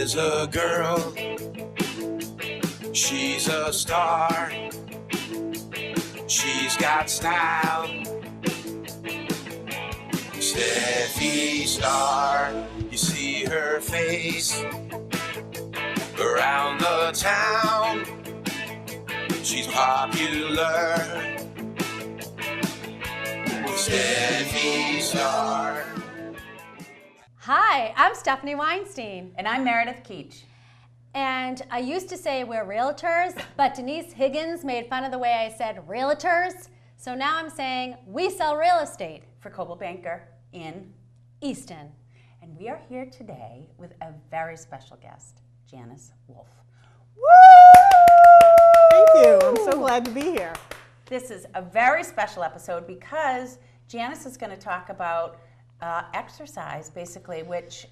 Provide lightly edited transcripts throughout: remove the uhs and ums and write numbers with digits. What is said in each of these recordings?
is a girl. She's a star. She's got style. Steffi Star. You see her face around the town. She's popular. Steffi Star. Hi, I'm Stephanie Weinstein. And I'm Meredith Keach. And I used to say we're realtors, but Denise Higgins made fun of the way I said realtors. So now I'm saying we sell real estate. For Coldwell Banker in Easton. And we are here today with a very special guest, Janice Wolf. Thank you. I'm so glad to be here. This is a very special episode because Janice is going to talk about exercise, basically, which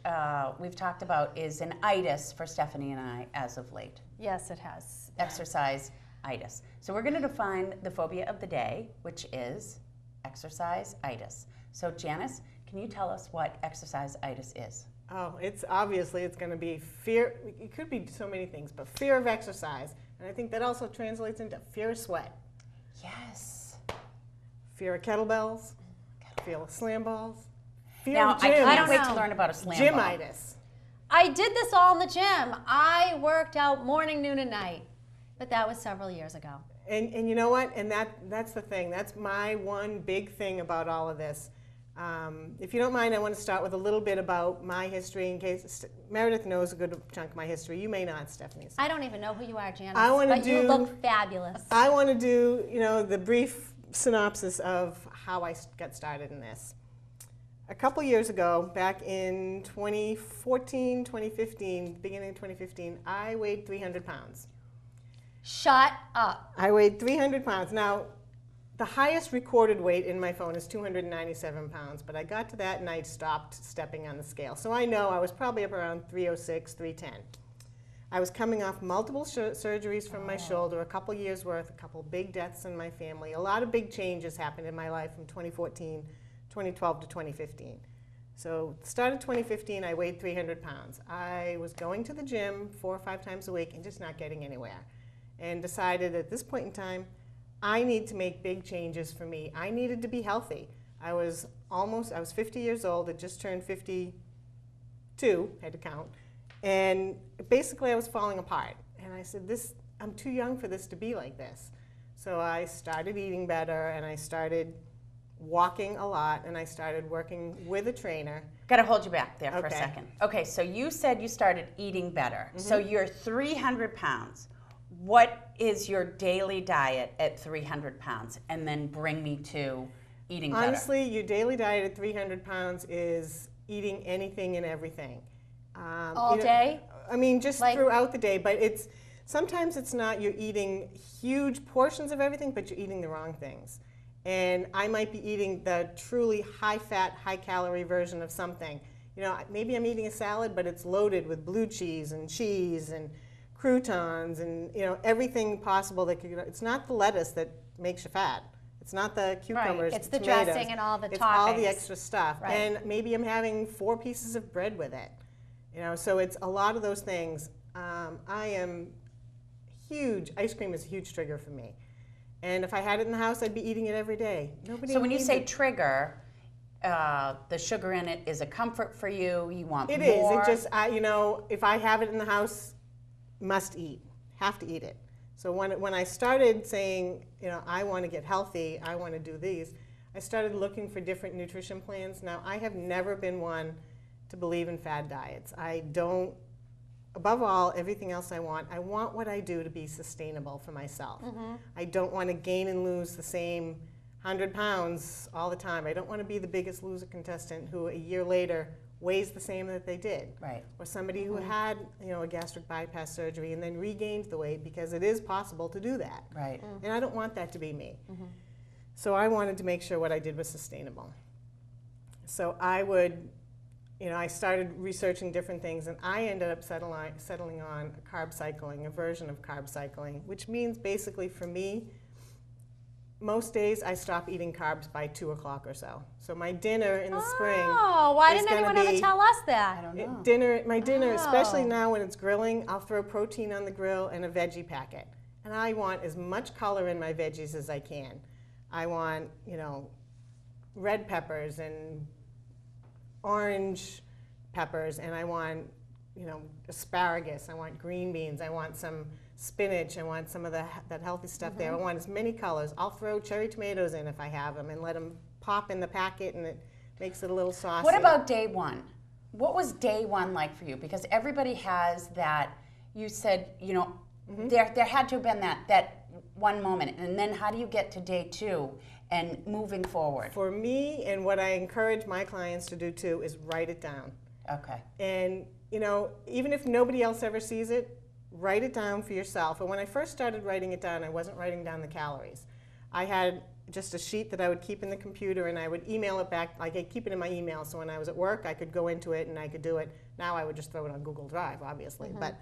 we've talked about is an itis for Stephanie and I as of late. Yes, it has. Exercise-itis. So we're going to define the phobia of the day, which is exercise-itis. So Janice, can you tell us what exercise-itis is? Oh, it's going to be fear. It could be so many things, but fear of exercise. And I think that also translates into fear of sweat. Yes. Fear of kettlebells. Fear of slam balls. Fear Now, of gym. I can't wait to learn about a slam ball. Gymitis. I did this all in the gym. I worked out morning, noon, and night. But that was several years ago. And you know what? And that's the thing. That's my one big thing about all of this. If you don't mind, I want to start with a little bit about my history in case Meredith knows a good chunk of my history. You may not, Stephanie. I don't even know who you are, Janice. You look fabulous. I want to do, the brief synopsis of how I got started in this. A couple years ago, back in 2014, 2015, beginning of 2015, I weighed 300 pounds. Shut up. I weighed 300 pounds. Now, the highest recorded weight in my phone is 297 pounds, but I got to that and I stopped stepping on the scale. So I know I was probably up around 306, 310. I was coming off multiple surgeries from my shoulder, a couple years worth, a couple big deaths in my family. A lot of big changes happened in my life from 2014, 2012 to 2015. So start of 2015, I weighed 300 pounds. I was going to the gym 4 or 5 times a week and just not getting anywhere. And decided at this point in time, I need to make big changes for me. I needed to be healthy. I was 50 years old. I just turned 52, had to count. And basically I was falling apart. And I said, I'm too young for this to be like this. So I started eating better and I started walking a lot and I started working with a trainer. Got to hold you back there for a Okay. second. Okay, so you said you started eating better. Mm-hmm. So you're 300 pounds. What is your daily diet at 300 pounds? And then bring me to eating better. Honestly, your daily diet at 300 pounds is eating anything and everything. All day? I mean, just throughout the day, but sometimes it's not you're eating huge portions of everything, but you're eating the wrong things. And I might be eating the truly high-fat, high-calorie version of something. Maybe I'm eating a salad, but it's loaded with blue cheese and croutons and everything possible that it's not the lettuce that makes you fat. It's not the cucumbers. Right. It's the tomatoes. dressing and all the It's toppings. all the extra stuff. Right. And maybe I'm having 4 pieces of bread with it. So it's a lot of those things. I am huge. Ice cream is a huge trigger for me. And if I had it in the house, I'd be eating it every day. So when you say trigger, the sugar in it is a comfort for you. You want more. It is. It just, if I have it in the house, must eat, have to eat it. So when I started saying, I want to get healthy, I want to do these, I started looking for different nutrition plans. Now, I have never been one to believe in fad diets. I don't, above all, everything else I want what I do to be sustainable for myself. Mm-hmm. I don't want to gain and lose the same 100 pounds all the time. I don't want to be the biggest loser contestant who a year later weighs the same that they did. Right. Or somebody who had, a gastric bypass surgery and then regained the weight, because it is possible to do that. Right. And I don't want that to be me. Mm-hmm. So I wanted to make sure what I did was sustainable. So I started researching different things, and I ended up settling on carb cycling, a version of carb cycling, which means basically for me, most days I stop eating carbs by 2 o'clock or so. So my dinner in the spring. Oh, why is didn't gonna anyone ever be- tell us I that? don't know. My dinner, especially Oh. now when it's grilling, I'll throw protein on the grill and a veggie packet. And I want as much color in my veggies as I can. I want, red peppers and orange peppers, and I want, asparagus. I want green beans. I want some spinach. I want some of that healthy stuff there. I want as many colors. I'll throw cherry tomatoes in if I have them and let them pop in the packet, and it makes it a little saucy. What about day one? What was day one like for you? Because everybody has that. You said, there had to have been that one moment, and then how do you get to day two and moving forward? For me, and what I encourage my clients to do too, is write it down. Okay. And even if nobody else ever sees it, write it down for yourself. And when I first started writing it down, I wasn't writing down the calories. I had just a sheet that I would keep in the computer, and I would email it back. Like, I'd keep it in my email, so when I was at work, I could go into it and I could do it. Now I would just throw it on Google Drive, obviously. But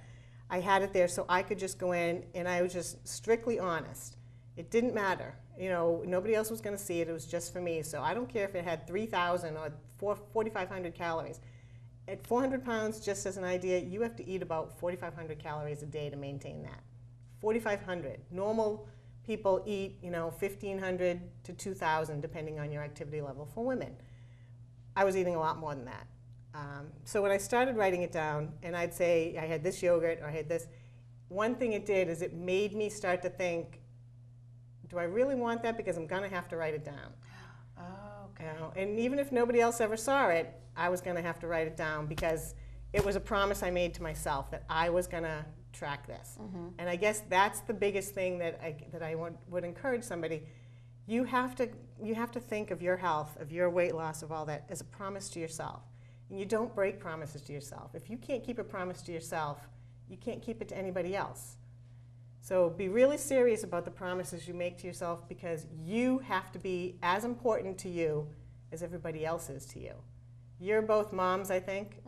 I had it there so I could just go in, and I was just strictly honest. It didn't matter. Nobody else was going to see it. It was just for me. So I don't care if it had 3,000 or 4,500 calories. At 400 pounds, just as an idea, you have to eat about 4,500 calories a day to maintain that. 4,500. Normal people eat, 1,500 to 2,000, depending on your activity level for women. I was eating a lot more than that. So when I started writing it down, and I'd say I had this yogurt or I had this, one thing it did is it made me start to think, do I really want that? Because I'm going to have to write it down. Oh, okay. And even if nobody else ever saw it, I was going to have to write it down because it was a promise I made to myself that I was going to track this. And I guess that's the biggest thing that I would encourage somebody. You have to think of your health, of your weight loss, of all that as a promise to yourself. And you don't break promises to yourself. If you can't keep a promise to yourself, you can't keep it to anybody else. So be really serious about the promises you make to yourself, because you have to be as important to you as everybody else is to you. You're both moms, I think.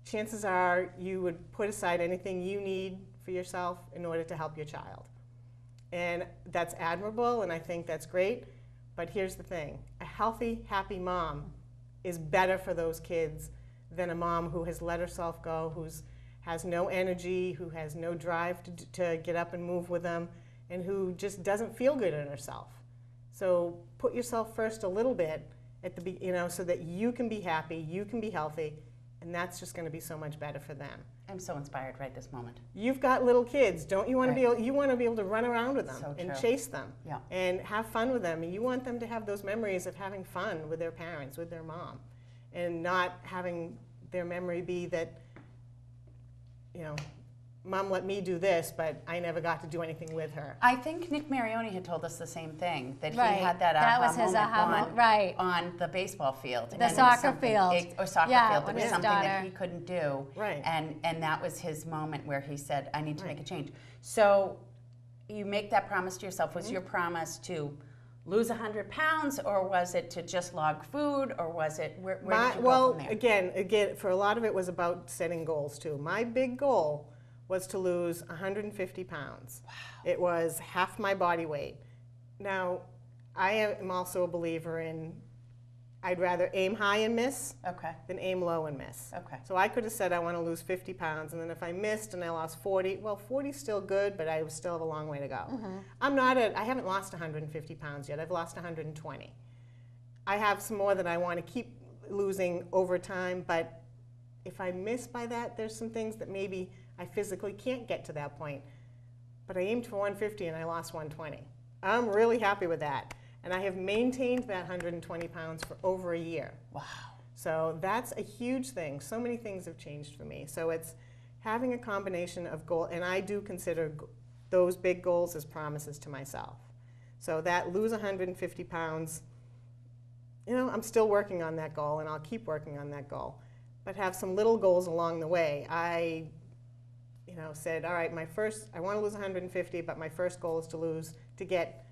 Chances are you would put aside anything you need for yourself in order to help your child. And that's admirable, and I think that's great. But here's the thing. A healthy, happy mom is better for those kids than a mom who has let herself go, who has no energy, who has no drive to get up and move with them, and who just doesn't feel good in herself. So put yourself first a little bit at the so that you can be happy, you can be healthy, and that's just going to be so much better for them. I'm so inspired right this moment. You've got little kids, don't you want to be able? You want to be able to run around with them So and true. chase them, Yeah. and have fun with them. And you want them to have those memories of having fun with their parents, with their mom, and not having their memory be that, Mom let me do this, but I never got to do anything with her. I think Nick Marioni had told us the same thing, that Right. he had that That aha was his moment aha mo- right. on the baseball field. The And it was soccer something- field. Or soccer Yeah, field. It when was his something that daughter- he couldn't do. Right. And that was his moment where he said, I need to Right. make a change. So you make that promise to yourself. Was your promise to lose 100 pounds, or was it to just log food, or was it, where did you go from there? Again, for a lot of it was about setting goals too. My big goal was to lose 150 pounds. Wow. It was half my body weight. Now, I am also a believer in, I'd rather aim high and miss Okay. than aim low and miss. Okay. So I could have said I want to lose 50 pounds, and then if I missed and I lost 40, well, 40's still good, but I still have a long way to go. I haven't lost 150 pounds yet. I've lost 120. I have some more that I want to keep losing over time, but if I miss by that, there's some things that maybe I physically can't get to that point. But I aimed for 150 and I lost 120. I'm really happy with that. And I have maintained that 120 pounds for over a year. Wow. So that's a huge thing. So many things have changed for me. So it's having a combination of goals, and I do consider those big goals as promises to myself. So that lose 150 pounds, I'm still working on that goal, and I'll keep working on that goal. But have some little goals along the way. I said, all right, I want to lose 150, but my first goal is to get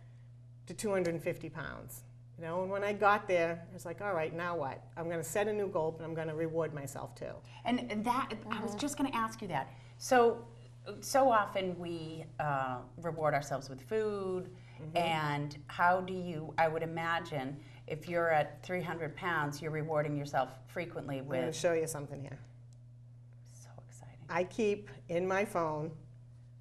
to 250 pounds. And when I got there, I was like, all right, now what? I'm going to set a new goal, but I'm going to reward myself too. And that, I was just going to ask you that. So so often we reward ourselves with food, and how do you, I would imagine, if you're at 300 pounds, you're rewarding yourself frequently I'm going to with, show you something here. so exciting. I keep in my phone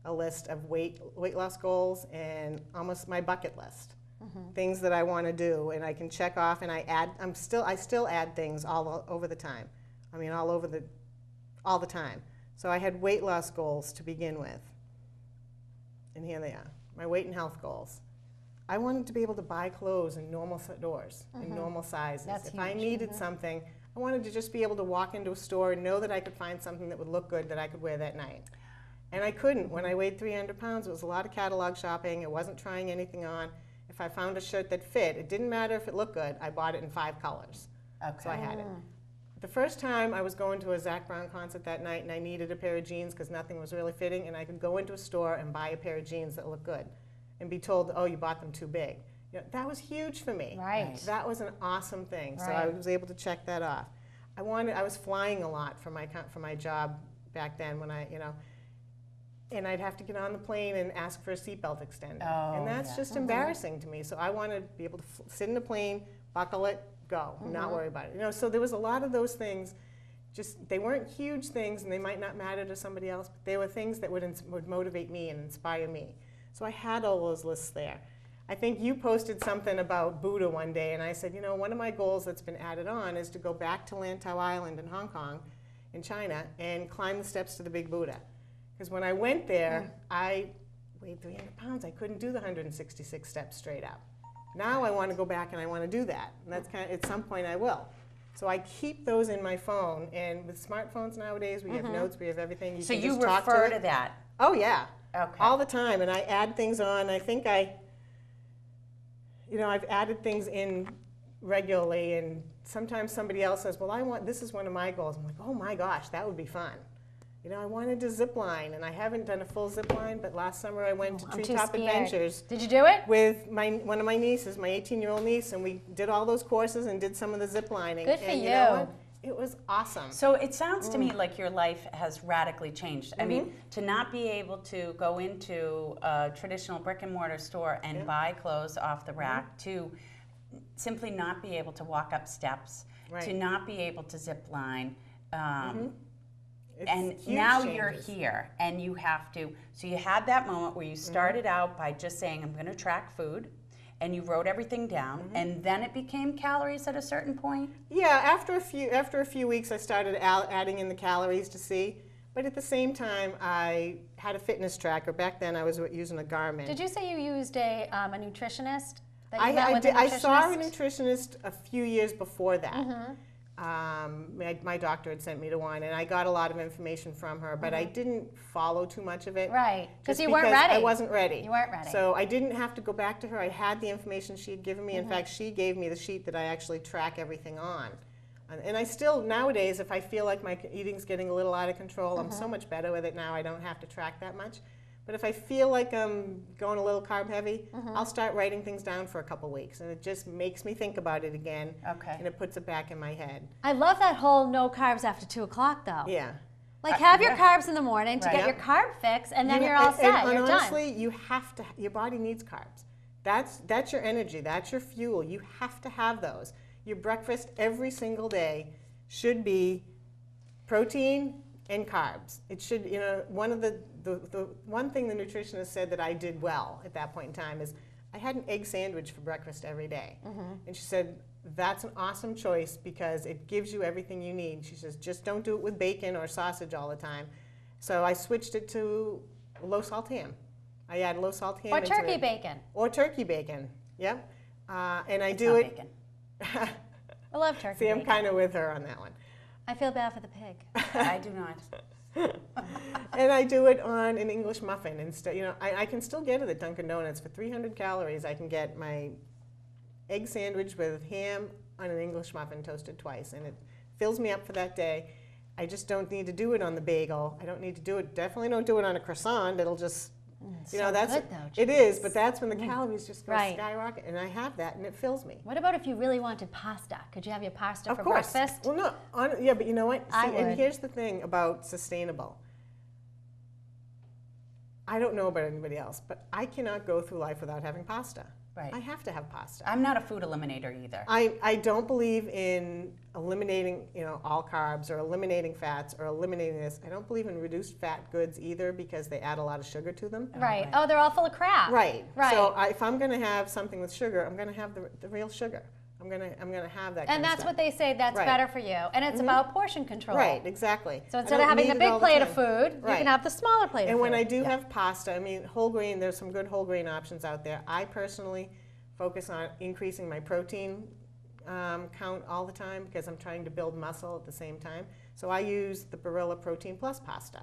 a list of weight loss goals and almost my bucket list. Things that I want to do, and I can check off, and I still add things all over the time. I mean, all the time. So I had weight loss goals to begin with, and here they are, my weight and health goals. I wanted to be able to buy clothes in normal doors, in normal sizes. That's if I huge. needed something, I wanted to just be able to walk into a store and know that I could find something that would look good that I could wear that night. And I couldn't. When I weighed 300 pounds, it was a lot of catalog shopping. It wasn't trying anything on. If I found a shirt that fit, it didn't matter if it looked good. I bought it in 5 colors. Okay. So I had it. The first time I was going to a Zac Brown concert that night, and I needed a pair of jeans because nothing was really fitting, and I could go into a store and buy a pair of jeans that looked good and be told, oh, you bought them too big. You know, that was huge for me. Right. That was an awesome thing. So Right. I was able to check that off. I was flying a lot for my job back then when and I'd have to get on the plane and ask for a seatbelt extender. Oh, and that's yeah. just embarrassing to me. So I want to be able to sit in a plane, buckle it, go, not worry about it. You know, so there was a lot of those things. Just they weren't huge things, and they might not matter to somebody else, but they were things that would motivate me and inspire me. So I had all those lists there. I think you posted something about Buddha one day, and I said, you know, one of my goals that's been added on is to go back to Lantau Island in Hong Kong, in China, and climb the steps to the Big Buddha. Because when I went there, I weighed 300 pounds. I couldn't do the 166 steps straight up. Now I want to go back and I want to do that. And that's at some point I will. So I keep those in my phone. And with smartphones nowadays, we have notes, we have everything. So can you just talk refer to to that? Oh, yeah. Okay. All the time. And I add things on. I think I've added things in regularly. And sometimes somebody else says, well, this is one of my goals. I'm like, oh my gosh, that would be fun. You know, I wanted to zip line, and I haven't done a full zip line, but last summer I went to I'm too Treetop scared. Adventures Did you do it? with one of my nieces, my 18-year-old niece, and we did all those courses and did some of the zip lining. Good for and you. know what? It was awesome. So it sounds to me like your life has radically changed. I mean, to not be able to go into a traditional brick and mortar store and buy clothes off the rack, to simply not be able to walk up steps, Right. to not be able to zip line. It's And huge now changes. you're here and you have to, so you had that moment where you started out by just saying, I'm going to track food, and you wrote everything down, and then it became calories at a certain point? Yeah, after a few weeks I started adding in the calories to see, but at the same time I had a fitness tracker. Back then I was using a Garmin. Did you say you used a nutritionist? That you I met with did. a I saw a nutritionist? nutritionist a few years before that. My doctor had sent me to one, and I got a lot of information from her, but I didn't follow too much of it. Right, just because you weren't ready. I wasn't ready. You weren't ready. So I didn't have to go back to her. I had the information she had given me. In fact, she gave me the sheet that I actually track everything on. And I still, nowadays, if I feel like my eating's getting a little out of control, I'm so much better with it now. I don't have to track that much. But if I feel like I'm going a little carb heavy, I'll start writing things down for a couple weeks, and it just makes me think about it again. Okay. And it puts it back in my head. I love that whole no carbs after 2 o'clock though. Yeah. Like have your carbs in the morning to Right. get your carb fix, and then you're all and set. You're done. honestly, you have to. Your body needs carbs. That's your energy. That's your fuel. You have to have those. Your breakfast every single day should be protein and carbs. It should, one of the one thing the nutritionist said that I did well at that point in time is I had an egg sandwich for breakfast every day. And she said, that's an awesome choice because it gives you everything you need. She says, just don't do it with bacon or sausage all the time. So I switched it to low salt ham. I add low salt ham Or into turkey it. bacon. Or turkey bacon, yep. And I It's do not it. bacon. I love turkey See, I'm bacon. kind of with her on that one. I feel bad for the pig. I do not. And I do it on an English muffin instead. I can still get it at Dunkin' Donuts for 300 calories. I can get my egg sandwich with ham on an English muffin toasted twice, and it fills me up for that day. I just don't need to do it on the bagel. I don't need to do it. Definitely don't do it on a croissant. It'll just, so that's good, though, it is. But that's when the calories just go Right. skyrocket, and I have that, and it fills me. What about if you really wanted pasta? Could you have your pasta Of for course. breakfast? Well, no, yeah, but you know what? See, I and would. here's the thing about sustainable. I don't know about anybody else, but I cannot go through life without having pasta. Right. I have to have pasta. I'm not a food eliminator either. I don't believe in eliminating, all carbs or eliminating fats or eliminating this. I don't believe in reduced fat goods either because they add a lot of sugar to them. Right. Oh, they're all full of crap. Right. Right. So if I'm going to have something with sugar, I'm going to have the real sugar. I'm gonna have that. And that's what they say that's Right. better for you. And it's about portion control. Right, exactly. So instead of having the big plate of food, you Right. can have the smaller plate of food. And when I do have pasta, I mean, whole grain, there's some good whole grain options out there. I personally focus on increasing my protein count all the time because I'm trying to build muscle at the same time. So I use the Barilla Protein Plus pasta.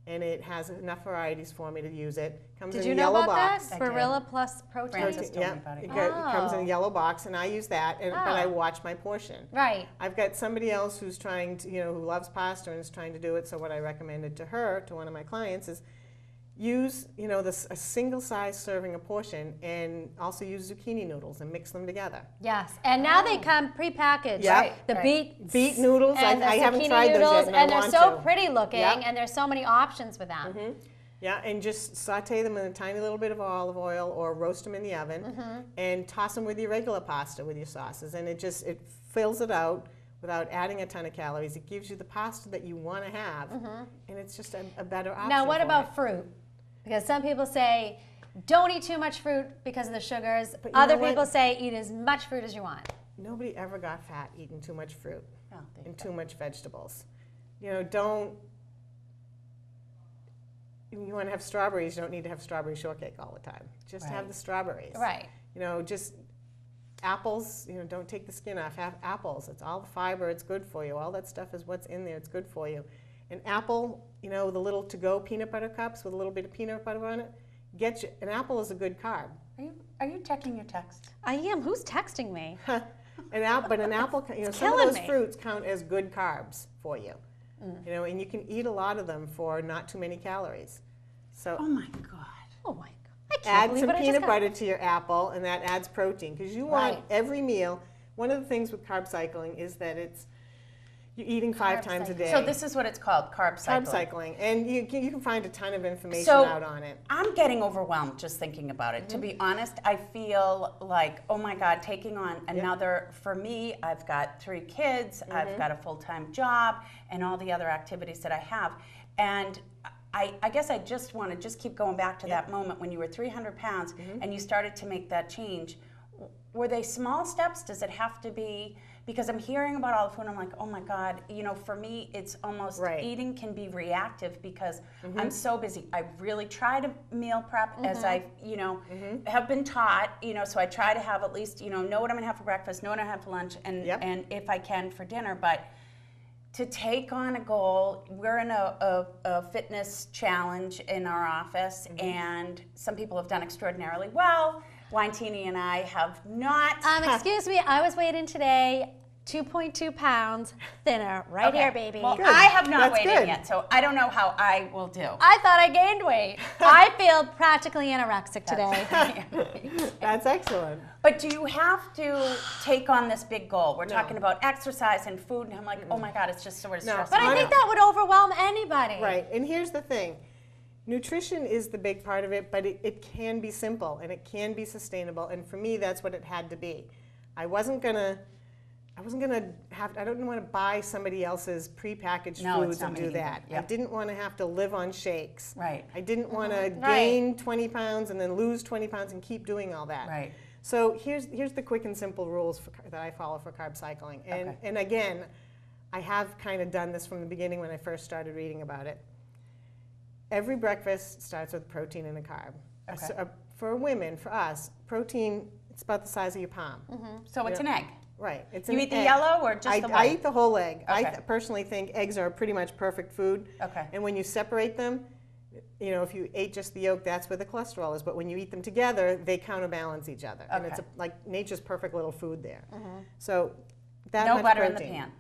And it has enough varieties for me to use it. Comes Did in you a know yellow about box. that? Barilla Plus protein? Francis told me about it. It comes in a Oh. yellow box, and I use that, but I Oh. watch my portion. Right. I've got somebody else who's trying to, who loves pasta and is trying to do it. So what I recommended to her, to one of my clients, is use, a single size serving a portion, and also use zucchini noodles and mix them together. Yes. And now they come prepackaged. Yeah. Right. The Beet noodles, and I the haven't zucchini tried those noodles, yet, and I and they're want so to. pretty looking, Yep. and there's so many options with them. Yeah, and just saute them in a tiny little bit of olive oil or roast them in the oven, and toss them with your regular pasta with your sauces, and it fills it out without adding a ton of calories. It gives you the pasta that you want to have, and it's just a better option. Now, what for about it. fruit? Because some people say, don't eat too much fruit because of the sugars. But you Other know what? people say, eat as much fruit as you want. Nobody ever got fat eating too much fruit Oh, there you and go. too much vegetables. Don't. You want to have strawberries, you don't need to have strawberry shortcake all the time. Just have Right. the strawberries. Right. Just apples, don't take the skin off. Have apples. It's all the fiber. It's good for you. All that stuff is what's in there. It's good for you. An apple, the little to-go peanut butter cups with a little bit of peanut butter on it. An apple is a good carb. Are you checking your text? I am. Who's texting me? But an apple, some of killing those me. fruits count as good carbs for you. And you can eat a lot of them for not too many calories. So Oh my God. Oh my God. I can't add believe some what I just peanut got. butter to your apple, and that adds protein because you want Right. every meal. One of the things with carb cycling is that you're eating 5 Carb times a cycling. day. So this is what it's called, carb cycling. carb cycling, and you can find a ton of information So out on it. I'm getting overwhelmed just thinking about it. To be honest, I feel like, oh my God, taking on another, for me, I've got 3 kids, I've got a full-time job, and all the other activities that I have. And I guess I just want to just keep going back to that moment when you were 300 pounds and you started to make that change. Were they small steps? Does it have to be? Because I'm hearing about all the food, and I'm like, oh my God, for me, it's almost Right. eating can be reactive because I'm so busy. I really try to meal prep as I, have been taught, so I try to have at least, know what I'm gonna have for breakfast, know what I'm gonna have for lunch, and if I can for dinner. But to take on a goal, we're in a fitness challenge in our office, and some people have done extraordinarily well. Wintini and I have not. Excuse me, I was weighing today 2.2 pounds thinner. Right here, baby. Well, Good. I have not That's weighed in good. yet, so I don't know how I will do. I thought I gained weight. I feel practically anorexic today. That's excellent. But do you have to take on this big goal? We're talking about exercise and food, and I'm like, oh my God, it's just sort of No. stressful. But I think that would overwhelm anybody. Right, and here's the thing. Nutrition is the big part of it, but it can be simple and it can be sustainable. And for me, that's what it had to be. I didn't want to buy somebody else's prepackaged No, it's foods not and me do either. that. I Yep. didn't want to have to live on shakes. Right. I didn't want to Right. gain 20 pounds and then lose 20 pounds and keep doing all that. Right. So here's the quick and simple rules that I follow for carb cycling. And, Okay. and again, I have kind of done this from the beginning when I first started reading about it. Every breakfast starts with protein and a carb. Okay. For women, for us, protein, it's about the size of your palm. So it's an egg. Right. It's You an eat the egg. yellow or just the I white? eat the whole egg. I Okay. personally think eggs are pretty much perfect food. Okay. And when you separate them, if you ate just the yolk, that's where the cholesterol is. But when you eat them together, they counterbalance each other. And it's Okay. like nature's perfect little food there. So that No much butter in the protein. pan.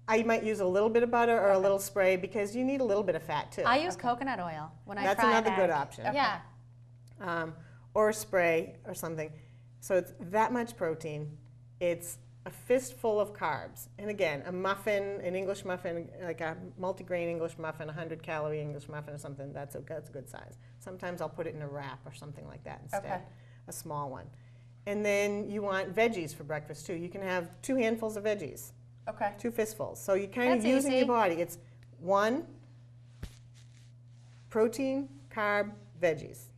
I might use a little bit of butter or a little spray because you need a little bit of fat too. I use coconut oil when I That's fry another an good egg. option. Yeah. Or a spray or something. So it's that much protein. It's a fistful of carbs. And again, a muffin, an English muffin, like a multigrain English muffin, 100-calorie English muffin or something, that's a good size. Sometimes I'll put it in a wrap or something like that instead, Okay. a small one. And then you want veggies for breakfast too. You can have 2 handfuls of veggies, Okay. 2 fistfuls. So you're kind of That's using easy. your body. It's 1, protein, carb, veggies.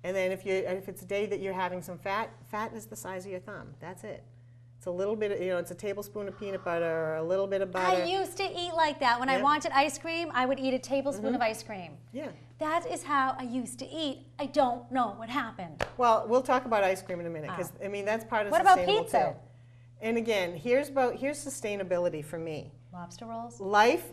And then if it's a day that you're having some fat is the size of your thumb. That's it. It's a little bit, it's a tablespoon of peanut butter or a little bit of butter. I used to eat like that. When I Yep. wanted ice cream, I would eat a tablespoon of ice cream. Yeah. That is how I used to eat. I don't know what happened. Well, we'll talk about ice cream in a minute because that's part of What about sustainable pizza? too. And again, here's sustainability for me. Lobster rolls? Life,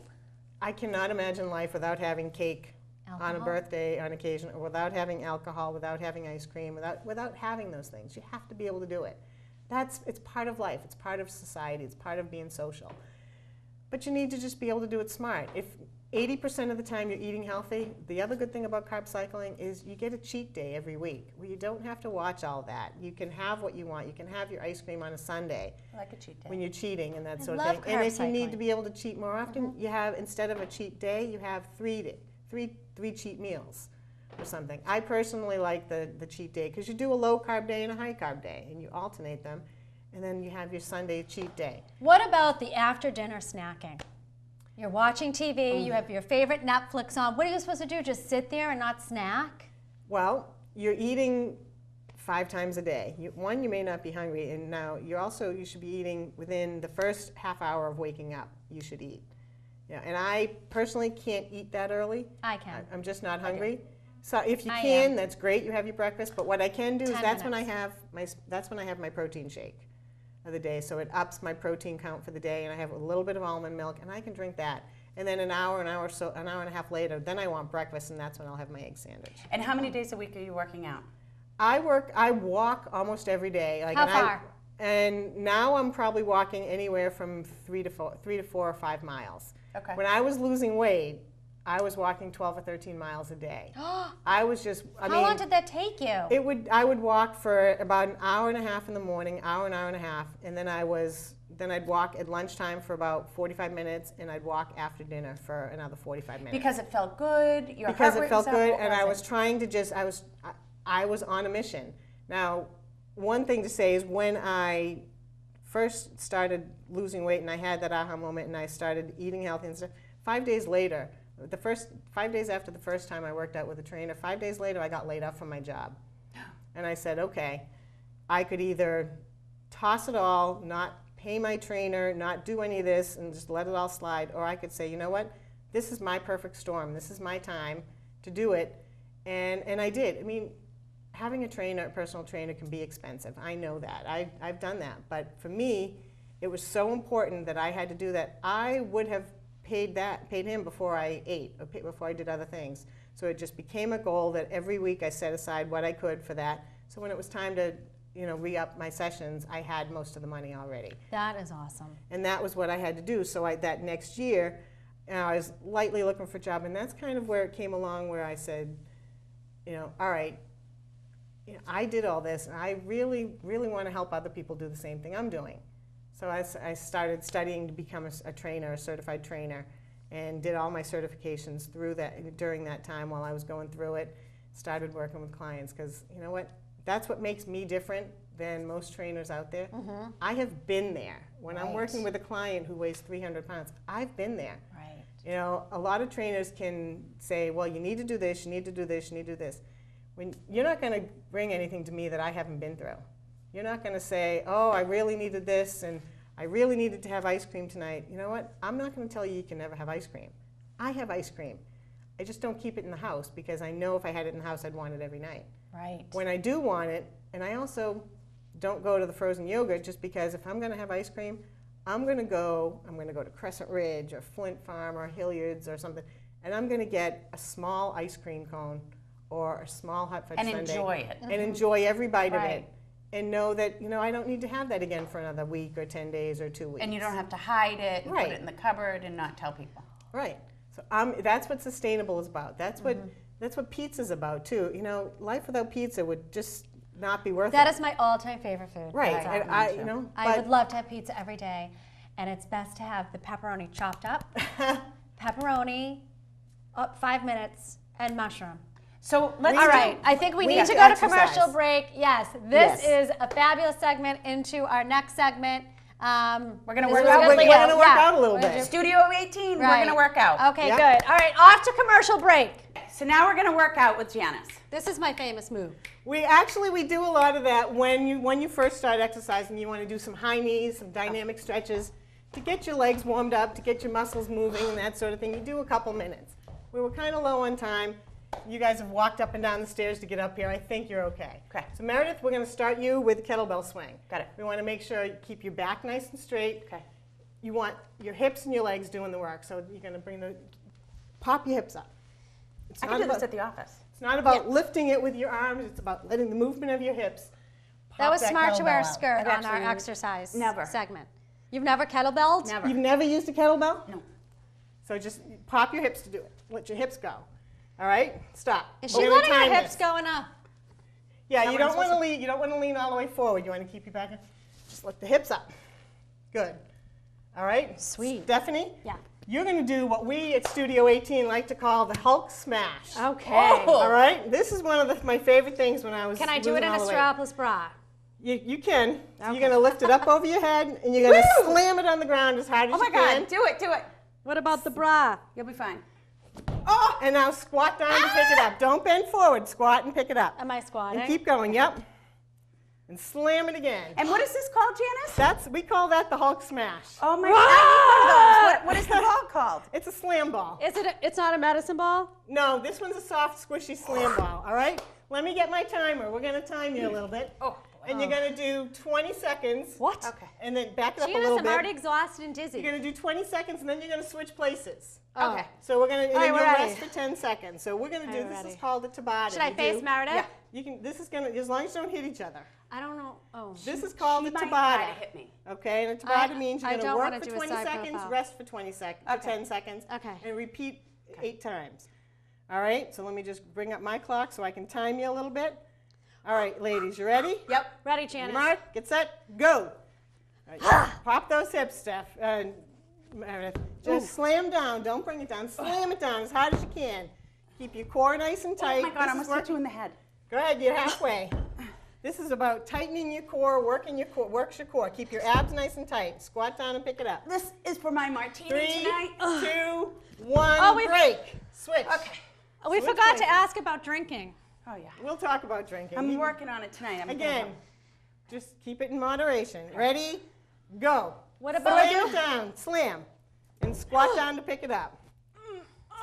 I cannot imagine life without having cake on a Alcohol? birthday on occasion, or without having alcohol, without having ice cream, without having those things. You have to be able to do it. It's part of life. It's part of society. It's part of being social. But you need to just be able to do it smart. If 80% of the time you're eating healthy, the other good thing about carb cycling is you get a cheat day every week where you don't have to watch all that. You can have what you want. You can have your ice cream on a Sunday I like a cheat day. when you're cheating and that I sort of love thing. And carb if you need cycling. to be able to cheat more often, you have, instead of a cheat day, you have three cheat meals or something. I personally like the cheat day because you do a low carb day and a high carb day and you alternate them, and then you have your Sunday cheat day. What about the after dinner snacking? You're watching TV, you have your favorite Netflix on. What are you supposed to do? Just sit there and not snack? Well, you're eating 5 times a day. You may not be hungry, and now you should be eating within the first half hour of waking up. You should eat. Yeah, and I personally can't eat that early. I can. I'm just not hungry. So if you I can, am. that's great. You have your breakfast. But what I can do is 10 that's when minutes. I have my protein shake of the day. So it ups my protein count for the day, and I have a little bit of almond milk, and I can drink that. And then an hour and a half later, then I want breakfast, and that's when I'll have my egg sandwich. And how many days a week are you working out? I walk almost every day. How far? And now I'm probably walking anywhere from 3 to 4 or 5 miles. Okay. When I was losing weight, I was walking 12 or 13 miles a day. I was just, How long did that take you? I would walk for about an hour and a half in the morning, hour and a half, and then I'd walk at lunchtime for about 45 minutes, and I'd walk after dinner for another 45 minutes. Because it felt good. Your Because heart it rate felt was up, good, what and I it? was trying to I was on a mission. Now, one thing to say is when I first started losing weight and I had that aha moment and I started eating healthy and stuff, 5 days later, 5 days after the first time I worked out with a trainer, 5 days later I got laid off from my job. And I said, okay, I could either toss it all, not pay my trainer, not do any of this, and just let it all slide, or I could say, you know what, this is my perfect storm. This is my time to do it. And I did. I mean, having a personal trainer can be expensive. I know that. I've done that. But for me, it was so important that I had to do that. I would have paid him before I ate, or before I did other things. So it just became a goal that every week I set aside what I could for that. So when it was time to, re-up my sessions, I had most of the money already. That is awesome. And that was what I had to do. So that next year, I was lightly looking for a job, and that's kind of where it came along, where I said, all right, I did all this, and I really, really want to help other people do the same thing I'm doing. So I started studying to become a trainer, a certified trainer, and did all my certifications during that time while I was going through it. Started working with clients because, you know what, that's what makes me different than most trainers out there. Mm-hmm. I have been there. When I'm Right. working with a client who weighs 300 pounds, I've been there. Right. A lot of trainers can say, well, you need to do this, you need to do this, you need to do this. When you're not going to bring anything to me that I haven't been through. You're not going to say, oh, I really needed this, and I really needed to have ice cream tonight. You know what? I'm not going to tell you can never have ice cream. I have ice cream. I just don't keep it in the house because I know if I had it in the house, I'd want it every night. Right. When I do want it, and I also don't go to the frozen yogurt just because if I'm going to have ice cream, I'm going to go to Crescent Ridge or Flint Farm or Hilliard's or something, and I'm going to get a small ice cream cone or a small hot fudge And sundae. enjoy it. And enjoy every bite of Right. it. And know that, I don't need to have that again for another week or 10 days or 2 weeks. And you don't have to hide it and put Right. it in the cupboard and not tell people. Right. So that's what sustainable is about. That's what pizza's about too. Life without pizza would just not be worth That it. is my all-time favorite food. Right. That's And all. you know, I would love to have pizza every day, and it's best to have the pepperoni chopped up, pepperoni, 5 minutes, and mushroom. So let's All right, I think we need have to to go to exercise. commercial break. Yes, this Yes. is a fabulous segment into our next segment. We're gonna this work was out good, with Leo. you. We're gonna work Yeah. out a little We're gonna bit. do- Studio 18, we're going to work out. Okay, Yep. good. All right, off to commercial break. So now we're going to work out with Janice. This is my famous move. We do a lot of that when you first start exercising. You want to do some high knees, some dynamic stretches to get your legs warmed up, to get your muscles moving and that sort of thing. You do a couple minutes. We were kind of low on time. You guys have walked up and down the stairs to get up here. I think you're okay. Okay. So Meredith, we're going to start you with kettlebell swing. Got it. We want to make sure you keep your back nice and straight. Okay. You want your hips and your legs doing the work. So you're going to pop your hips up. It's I not can do about- this at the office. It's not about lifting it with your arms. It's about letting the movement of your hips. That pop was smart to wear a kettlebell out. skirt I've on our actually exercise never. segment. You've never kettlebelled? Never. You've never used a kettlebell? No. So just pop your hips to do it. Let your hips go. All right? Stop. Is We're she gonna letting her time hips this. go enough? Yeah, How you am I don't want to supposed lean. You don't want to lean all the way forward. You want to keep your back. Just let the hips up. Good. All right. Sweet. Stephanie. Yeah. You're going to do what we at Studio 18 like to call the Hulk smash. Okay. All right. This is one of my favorite things when I was. Can I do it in losing a all the weight. strapless bra? You can. So Okay. you're going to lift it up over your head and you're going to slam it on the ground as hard as Oh my you can. God, do it, do it. What about the bra? You'll be fine. Oh, and now squat down and pick it up. Don't bend forward. Squat and pick it up. Am I squatting? And keep going. Yep. And slam it again. And what is this called, Janice? We call that the Hulk smash. Oh my God, I need one of those. What is the ball called? It's a slam ball. Is it? It's not a medicine ball? No, this one's a soft, squishy slam ball. All right. Let me get my timer. We're going to time you a little bit. Oh. And you're going to do 20 seconds. What? Okay. And then back it up a Janice, little I'm bit. already exhausted and dizzy. You're going to do 20 seconds, and then you're going to switch places. Oh. Okay. So we're going to, All right, you'll we're rest ready. for 10 seconds. So we're going to do, I'm this ready. is called a Tabata. Should I You face do- Meredith? Yeah. You can, this is going to, as long as you don't hit each other. I don't know. Oh. This is called She a might Tabata. try to hit me. Okay, and a Tabata I- means you're I going to don't work wanna for do a 20 side seconds, profile. rest for 20 seconds, Okay. for 10 seconds, Okay. and repeat 8 times. All right, so let me just bring up my clock so I can time you a little bit. All right, ladies, you ready? Yep. Ready, Janice? Mark, get set, go. All right, pop those hips, Steph. Meredith. Just slam down. Don't bring it down. Slam it down as hard as you can. Keep your core nice and tight. Oh my God, I This is almost hit work- you in the head. Go ahead, you're halfway. This is about tightening your core, working your core, works your core. Keep your abs nice and tight. Squat down and pick it up. This is for my martini 3, tonight. 2, 1, Oh, we- break. Switch. Okay. We Switch forgot places. to ask about drinking. Oh yeah. We'll talk about drinking. I'm You- working on it tonight. I'm Again, just keep it in moderation. Ready? Go. What about Slam it down. Slam. And squat down to pick it up. As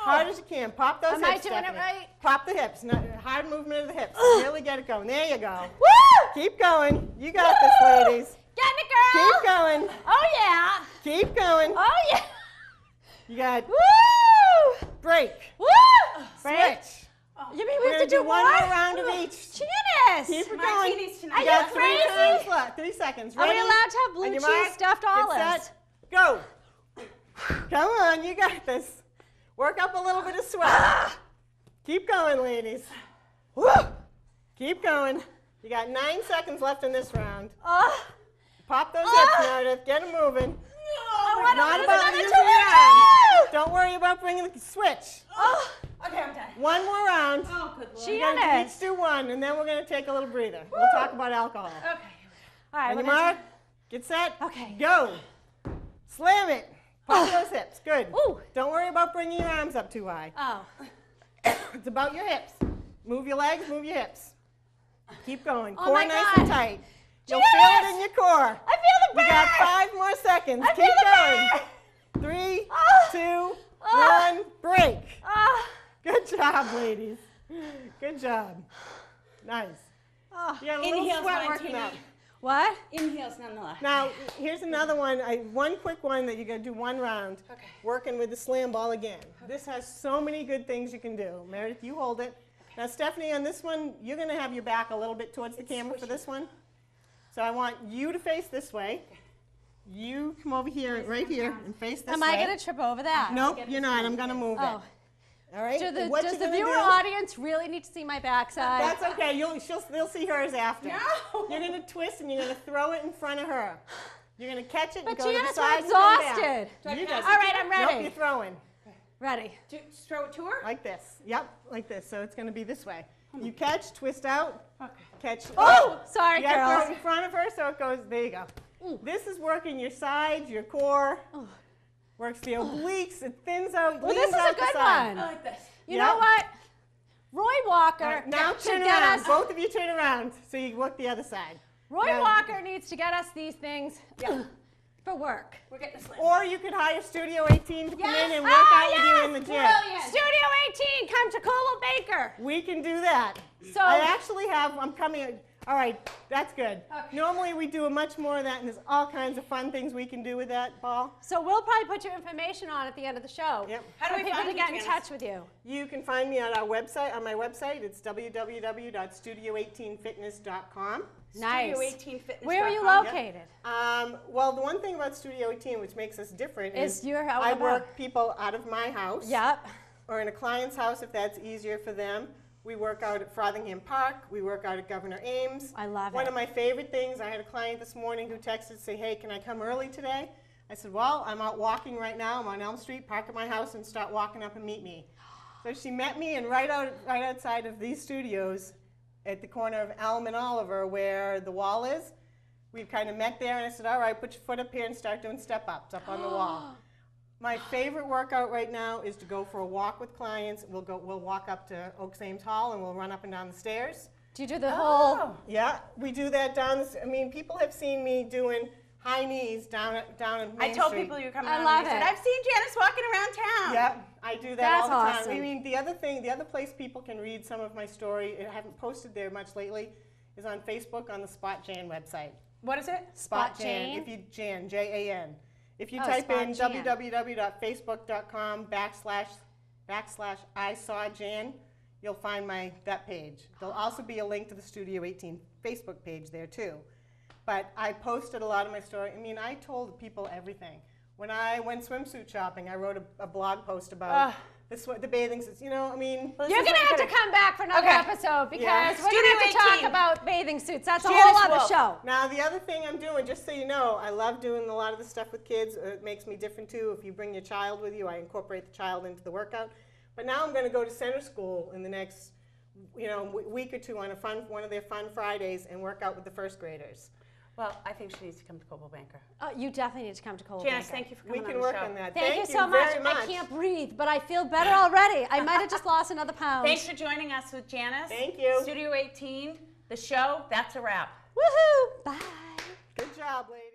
hard as you can. Pop those Am I hips, doing it Stephanie. right? Pop the hips. Hard movement of the hips. Really get it going. There you go. Woo! Keep going. You got this, ladies. Getting it, girl! Keep going. Oh, yeah! Keep going. Oh, yeah! You got Woo! break. Woo! Switch. You mean we We're have going to to do one more more? round of each. Janice! Keep it going. Martinis tonight. You Are got you 3 crazy? times left. 3 seconds. Are we Ready? allowed to have blue On your cheese mark, stuffed get olives? set, go. Come on, you got this. Work up a little bit of sweat. Keep going, ladies. Woo. Keep going. You got 9 seconds left in this round. Oh, Pop those hips, Meredith. Get them moving. I want to Not lose about another using 2 your inches! arms. Don't worry about bringing the switch. Oh, Okay, I'm done. One more round. Oh, good Lord. We're gonna Janice! each do one, and then we're going to take a little breather. We'll talk about alcohol. Okay. All right, On your we're gonna- mark, get set, Okay. go. Slam it. Pop those hips. Good. Ooh. Don't worry about bringing your arms up too high. Oh, It's about your hips. Move your legs, move your hips. Keep going. Oh Core my nice God. and tight. You'll Janice! feel it in your core. I feel the burn! You got 5 more seconds. I Keep feel the going. burn! 3, Ah. 2, Ah. 1, break. oh, Good job, ladies. Good job. Nice. oh. You got a little Inhales, sweat working Martini. up. What? Inhales nonetheless. Now, here's another one. One quick one that you're going to do one round. Okay. Working with the slam ball again. This has so many good things you can do. Meredith, you hold it. Now, Stephanie, on this one, you're going to have your back a little bit towards the camera for this one. So I want you to face this way. You come over here, right here, and face this Am way. I going to trip over that? Nope, you're not. I'm going to move Oh, it. All right? Does What the you're gonna viewer do- audience really need to see my backside? That's okay. They'll see hers after. No. You're going to twist and you're going to throw it in front of her. You're going to catch it and But go to the Janice, side we're and come back. exhausted. You pass got All right, I'm Nope, ready. you're throwing. Ready. Just throw it to her? Like this. Yep, like this. So it's going to be this way. You catch, twist out, catch. Oh, sorry, You got to throw girls. it in front of her so it goes, there you go. This is working your sides, your core. Works the obliques, it thins out, Well, this leans is a out the good side. one. like this. You Yep. know what? Roy Walker All right, now should turn get around. us. Both of you turn around so you work the other side. Roy Now- Walker needs to get us these things for work. We're getting a slam. Or you could hire Studio 18 to come Yes. in and work Ah, out with you in the gym. Brilliant. Studio 18, come to Coldwell Baker. We can do that. So- I actually have, I'm coming, all right, that's good. Okay. Normally we do much more of that, and there's all kinds of fun things we can do with that ball. So we'll probably put your information on at the end of the show. Yep. How do for we people find to you, get in Janice? touch with you? You can find me on our website, on my website. It's www.studio18fitness.com. Nice. Studio 18 Fitness. Where are you .com. located? Well, the one thing about Studio 18, which makes us different, Is is you're out I and about. work people out of my house. Yep. Or in a client's house if that's easier for them. We work out at Frothingham Park. We work out at Governor Ames. I love One it. of my favorite things, I had a client this morning who texted to say, hey, can I come early today? I said, well, I'm out walking right now. I'm on Elm Street. Park at my house and start walking up and meet me. So she met me and right outside of these studios at the corner of Elm and Oliver where the wall is. We kind of met there and I said, all right, put your foot up here and start doing step-ups up on the wall. My favorite workout right now is to go for a walk with clients. We'll walk up to Oaks Ames Hall and we'll run up and down the stairs. Do you do the whole? Yeah, we do that I mean, people have seen me doing high knees down in Main I told Street. people you were coming I on. love and I said, it. I've seen Janice walking around town. Yeah, I do that That's all the time. awesome. I mean, the other place people can read some of my story, I haven't posted there much lately, is on Facebook on the Spot Jan website. What is it? Spot Jan? If you Jan, Jan. If you Oh, type in Spot Jan. www.facebook.com/I-saw-Jan, you'll find that page. There'll also be a link to the Studio 18 Facebook page there too. But I posted a lot of my story. I mean, I told people everything. When I went swimsuit shopping, I wrote a blog post about the bathing suits. You know, I mean, Well, You're this going is to have what to come back for another Okay. episode because Yeah. we're going to have to Studio talk 18. about bathing suits. That's a Janice whole other Wolf. show. now the other thing I'm doing, just so you know, I love doing a lot of the stuff with kids. It makes me different too. If you bring your child with you, I incorporate the child into the workout. But now I'm going to go to center school in the next, week or two on one of their fun Fridays and work out with the first graders. Well, I think she needs to come to Coldwell Banker. You definitely need to come to Coldwell Janice, Banker. thank you for We coming can on the work show. on that. Thank you so much. very much. I can't breathe, but I feel better already. I might have just lost another pound. Thanks for joining us with Janice. Thank you. Studio 18, the show, that's a wrap. Woohoo! Bye. Good job, ladies.